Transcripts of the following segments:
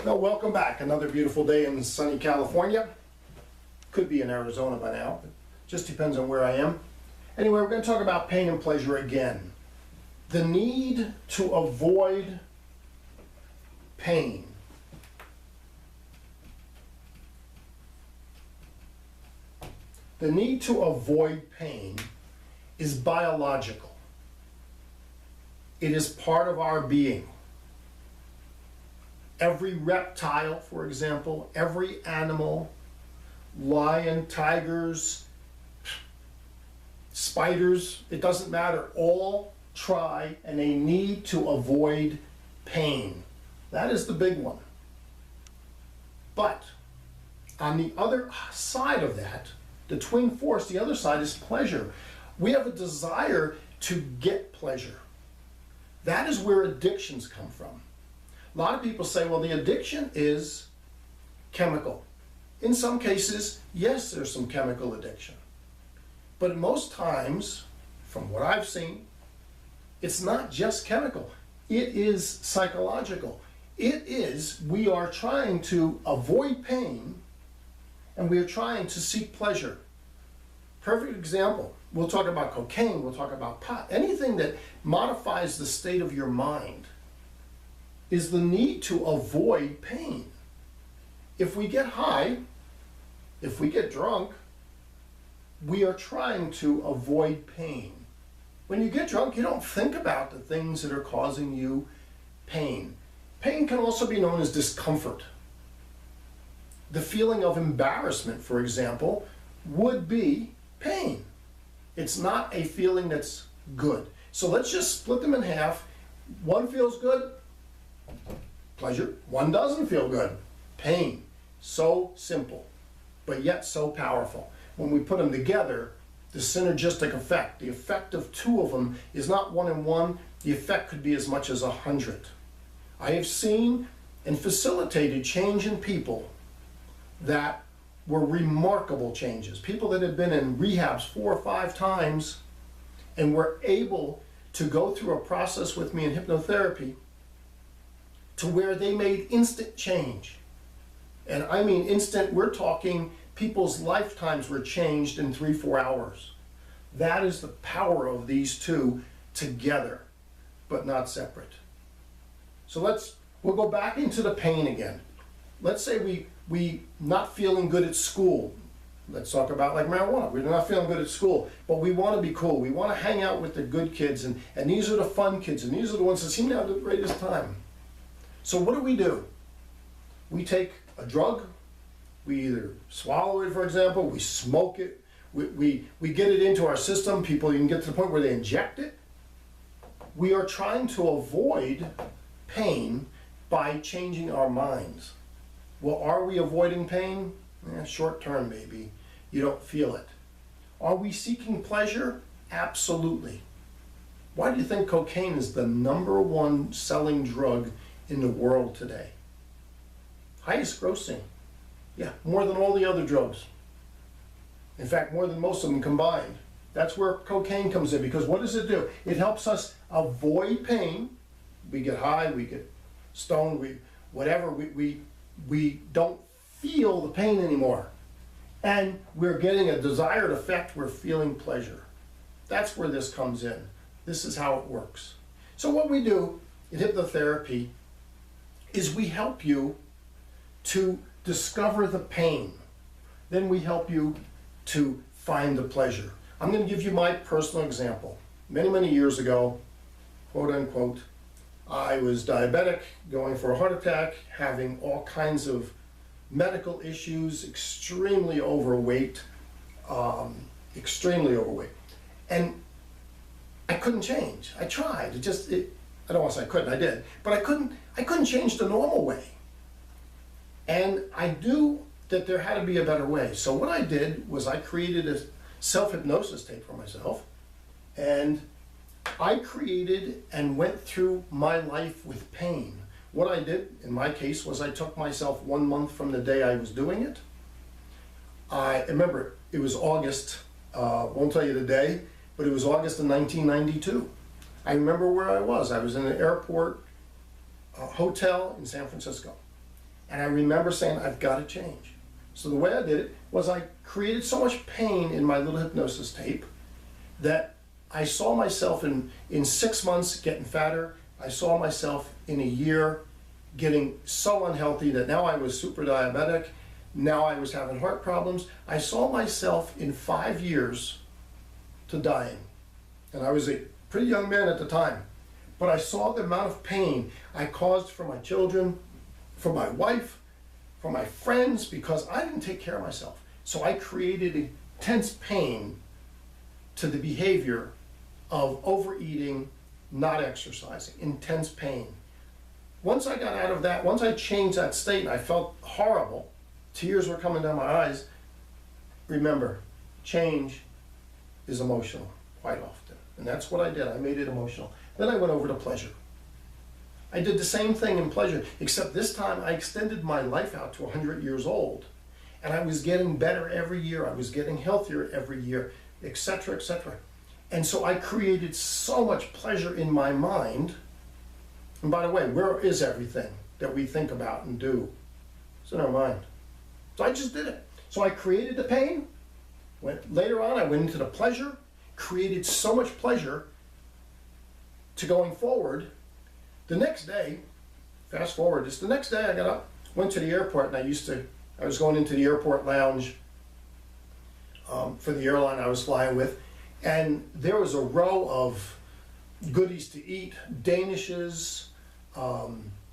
Well, welcome back. Another beautiful day in sunny California. Could be in Arizona by now, but just depends on where I am. Anyway, we're going to talk about pain and pleasure again. The need to avoid pain. The need to avoid pain is biological. It is part of our being. Every reptile, for example, every animal, lion, tigers, spiders, it doesn't matter, all try and they need to avoid pain. That is the big one. But on the other side of that, the twin force, the other side is pleasure. We have a desire to get pleasure. That is where addictions come from. A lot of people say, well, the addiction is chemical. In some cases, yes, there's some chemical addiction. But most times, from what I've seen, it's not just chemical. It is psychological. It is, we are trying to avoid pain and we are trying to seek pleasure. Perfect example. We'll talk about cocaine, we'll talk about pot. Anything that modifies the state of your mind is the need to avoid pain. If we get high, if we get drunk, we are trying to avoid pain. When you get drunk, you don't think about the things that are causing you pain. Pain can also be known as discomfort. The feeling of embarrassment, for example, would be pain. It's not a feeling that's good. So let's just split them in half. One feels good, pleasure. One doesn't feel good, pain. So simple, but yet so powerful. When we put them together, the synergistic effect, the effect of two of them is not 1 and 1, the effect could be as much as 100. I have seen and facilitated change in people that were remarkable changes. People that had been in rehabs 4 or 5 times and were able to go through a process with me in hypnotherapy to where they made instant change. And I mean instant, we're talking people's lifetimes were changed in 3-4 hours. That is the power of these two together, but not separate. So we'll go back into the pain again. Let's say we not feeling good at school. Let's talk about like marijuana. We're not feeling good at school, but we want to be cool. We want to hang out with the good kids, and these are the fun kids, and these are the ones that seem to have the greatest time. So what do? We take a drug, we either swallow it, for example, we smoke it, we get it into our system. People even get to the point where they inject it. We are trying to avoid pain by changing our minds. Well, are we avoiding pain? Short term maybe. You don't feel it. Are we seeking pleasure? Absolutely. Why do you think cocaine is the #1 selling drug in the world today? Highest grossing. Yeah, more than all the other drugs. In fact, more than most of them combined. That's where cocaine comes in, because what does it do? It helps us avoid pain. We get high, we get stoned, we don't feel the pain anymore. And we're getting a desired effect, we're feeling pleasure. That's where this comes in. This is how it works. So what we do in hypnotherapy is we help you to discover the pain. Then we help you to find the pleasure. I'm going to give you my personal example. Many, many years ago, quote unquote, I was diabetic, going for a heart attack, having all kinds of medical issues, extremely overweight. And I couldn't change. I tried. I don't want to say I couldn't, I did. But I couldn't change the normal way. And I knew that there had to be a better way. So what I did was I created a self-hypnosis tape for myself. And I created and went through my life with pain. What I did, in my case, was I took myself 1 month from the day I was doing it. I remember it was August, won't tell you the day, but it was August of 1992. I remember where I was. I was in an airport hotel in San Francisco. And I remember saying, I've got to change. So the way I did it was I created so much pain in my little hypnosis tape that I saw myself in 6 months getting fatter. I saw myself in a year getting so unhealthy that now I was super diabetic. Now I was having heart problems. I saw myself in 5 years to dying. And I was a pretty young man at the time. But I saw the amount of pain I caused for my children, for my wife, for my friends, because I didn't take care of myself. So I created intense pain to the behavior of overeating, not exercising, intense pain. Once I got out of that, once I changed that state and I felt horrible, tears were coming down my eyes. Remember, change is emotional quite often. And that's what I did. I made it emotional. Then I went over to pleasure. I did the same thing in pleasure, except this time I extended my life out to 100 years old. And I was getting better every year. I was getting healthier every year, etc., etc. And so I created so much pleasure in my mind. And by the way, where is everything that we think about and do? It's in our mind. So I just did it. So I created the pain. Later on, I went into the pleasure, created so much pleasure to going forward. The next day, fast forward, just the next day I got up, went to the airport, and I was going into the airport lounge for the airline I was flying with, and there was a row of goodies to eat, danishes,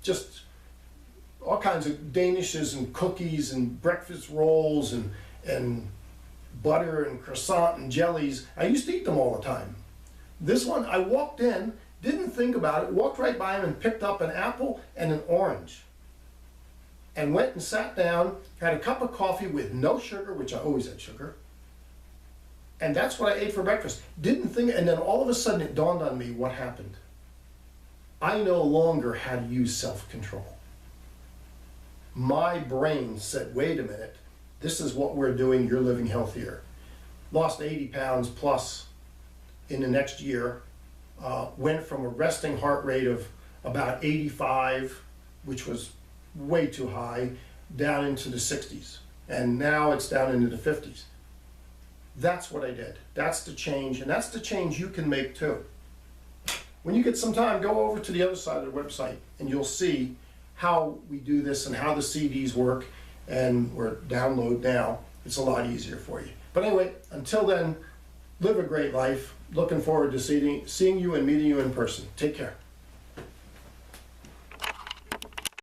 just all kinds of danishes and cookies and breakfast rolls and butter and croissant and jellies. I used to eat them all the time. This one, I walked in, didn't think about it, walked right by him and picked up an apple and an orange. And went and sat down, had a cup of coffee with no sugar, which I always had sugar. And that's what I ate for breakfast. Didn't think, and then all of a sudden it dawned on me what happened. I no longer had to use self-control. My brain said, wait a minute, this is what we're doing, you're living healthier. Lost 80 pounds plus in the next year. Went from a resting heart rate of about 85, which was way too high, down into the 60s. And now it's down into the 50s. That's what I did. That's the change, and that's the change you can make too. When you get some time, go over to the other side of the website and you'll see how we do this and how the CDs work, or download now. It's a lot easier for you. But anyway, until then, live a great life. Looking forward to seeing you and meeting you in person. Take care.